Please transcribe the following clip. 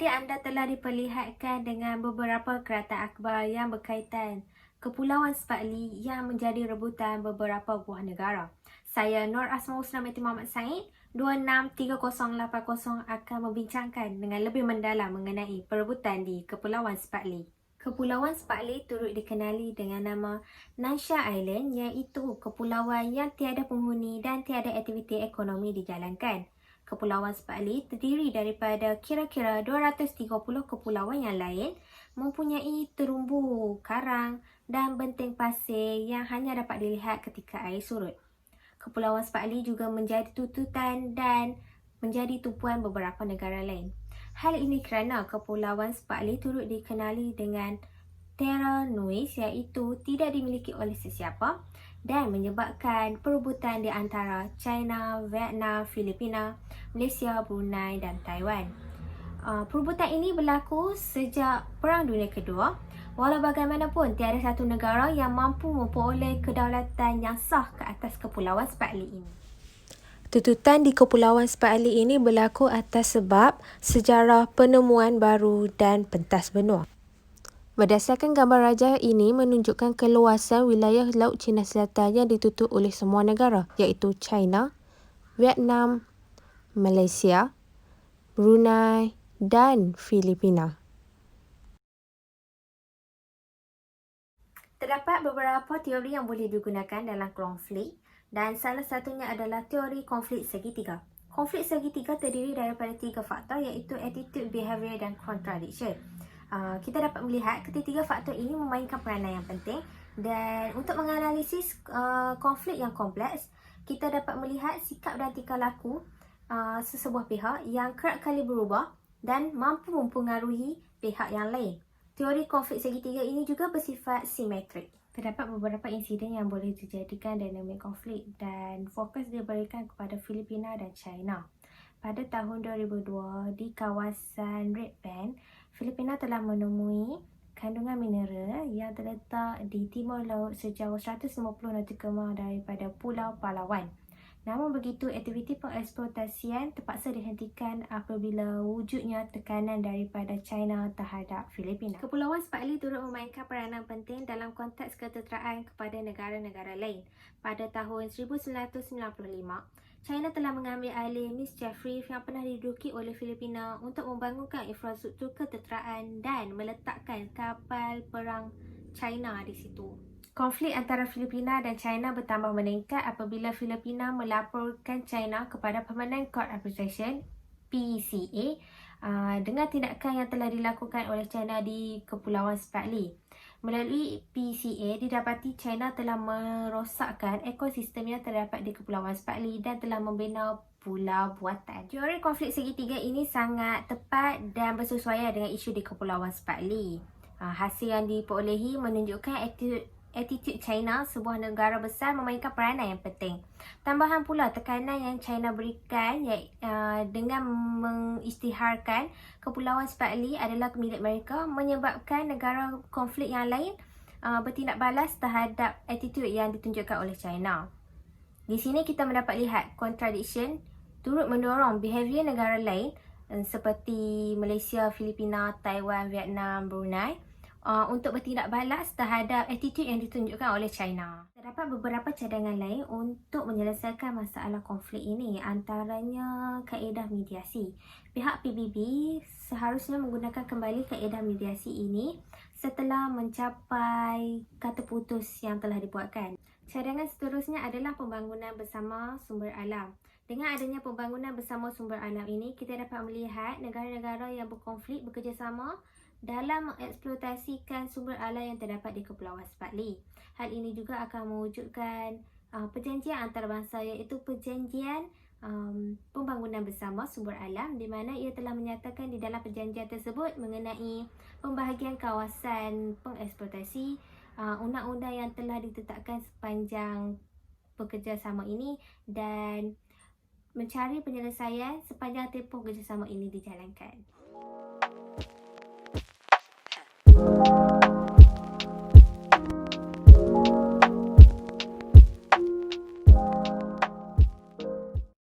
Tadi anda telah diperlihatkan dengan beberapa kereta akhbar yang berkaitan Kepulauan Spratly yang menjadi rebutan beberapa buah negara. Saya Nur Asma Husna binti Muhammad Said 263080 akan membincangkan dengan lebih mendalam mengenai perebutan di Kepulauan Spratly. Kepulauan Spratly turut dikenali dengan nama Nansha Island, iaitu kepulauan yang tiada penghuni dan tiada aktiviti ekonomi dijalankan. Kepulauan Spratly terdiri daripada kira-kira 230 kepulauan yang lain, mempunyai terumbu karang dan benteng pasir yang hanya dapat dilihat ketika air surut. Kepulauan Spratly juga menjadi tututan dan menjadi tumpuan beberapa negara lain. Hal ini kerana Kepulauan Spratly turut dikenali dengan terra nullius, iaitu tidak dimiliki oleh sesiapa, dan menyebabkan perebutan di antara China, Vietnam, Filipina, Malaysia, Brunei dan Taiwan. Perebutan ini berlaku sejak Perang Dunia Kedua. Walau bagaimanapun, tiada satu negara yang mampu memperoleh kedaulatan yang sah ke atas Kepulauan Spratly ini. Tututan di Kepulauan Spratly ini berlaku atas sebab sejarah penemuan baru dan pentas benua. Berdasarkan gambar rajah ini menunjukkan keluasan wilayah Laut Cina Selatan yang ditutup oleh semua negara, iaitu China, Vietnam, Malaysia, Brunei dan Filipina. Terdapat beberapa teori yang boleh digunakan dalam konflik dan salah satunya adalah teori konflik segitiga. Konflik segitiga terdiri daripada 3 faktor, iaitu attitude, behavior dan contradiction. Kita dapat melihat ketiga faktor ini memainkan peranan yang penting, dan untuk menganalisis konflik yang kompleks, kita dapat melihat sikap dan tingkah laku sesebuah pihak yang kerap kali berubah dan mampu mempengaruhi pihak yang lain. Teori konflik segitiga ini juga bersifat simetrik. Terdapat beberapa insiden yang boleh dijadikan dinamik konflik dan fokus diberikan kepada Filipina dan China. Pada tahun 2002, di kawasan Red Band, Filipina telah menemui kandungan mineral yang terletak di timur laut sejauh 150 nautical mile daripada Pulau Palawan. Namun begitu, aktiviti pengeksploitasian terpaksa dihentikan apabila wujudnya tekanan daripada China terhadap Filipina. Kepulauan Spratly turut memainkan peranan penting dalam konteks ketenteraan kepada negara-negara lain. Pada tahun 1995, China telah mengambil alih Miss Jeffrey yang pernah diduduki oleh Filipina untuk membangunkan infrastruktur ketenteraan dan meletakkan kapal perang China di situ. Konflik antara Filipina dan China bertambah meningkat apabila Filipina melaporkan China kepada Permanent Court Arbitration (PCA) dengan tindakan yang telah dilakukan oleh China di Kepulauan Spratly. Melalui PCA, didapati China telah merosakkan ekosistem yang terdapat di Kepulauan Spratly dan telah membina pulau buatan. Teori konflik segitiga ini sangat tepat dan bersesuaian dengan isu di Kepulauan Spratly. Hasil yang diperolehi menunjukkan attitude China, sebuah negara besar, memainkan peranan yang penting. Tambahan pula, tekanan yang China berikan dengan mengisytiharkan Kepulauan Spratly adalah milik mereka, menyebabkan negara konflik yang lain bertindak balas terhadap attitude yang ditunjukkan oleh China. Di sini kita mendapat lihat contradiction turut mendorong behavior negara lain seperti Malaysia, Filipina, Taiwan, Vietnam, Brunei untuk bertindak balas terhadap attitude yang ditunjukkan oleh China. Terdapat beberapa cadangan lain untuk menyelesaikan masalah konflik ini, antaranya kaedah mediasi. Pihak PBB seharusnya menggunakan kembali kaedah mediasi ini setelah mencapai kata putus yang telah dibuatkan. Cadangan seterusnya adalah pembangunan bersama sumber alam. Dengan adanya pembangunan bersama sumber alam ini, kita dapat melihat negara-negara yang berkonflik bekerjasama dalam mengeksploitasikan sumber alam yang terdapat di Kepulauan Spratly. Hal ini juga akan mewujudkan perjanjian antarabangsa, iaitu perjanjian pembangunan bersama sumber alam, di mana ia telah menyatakan di dalam perjanjian tersebut mengenai pembahagian kawasan pengeksploitasi, undang-undang yang telah ditetapkan sepanjang bekerjasama ini dan mencari penyelesaian sepanjang tempoh kerjasama ini dijalankan.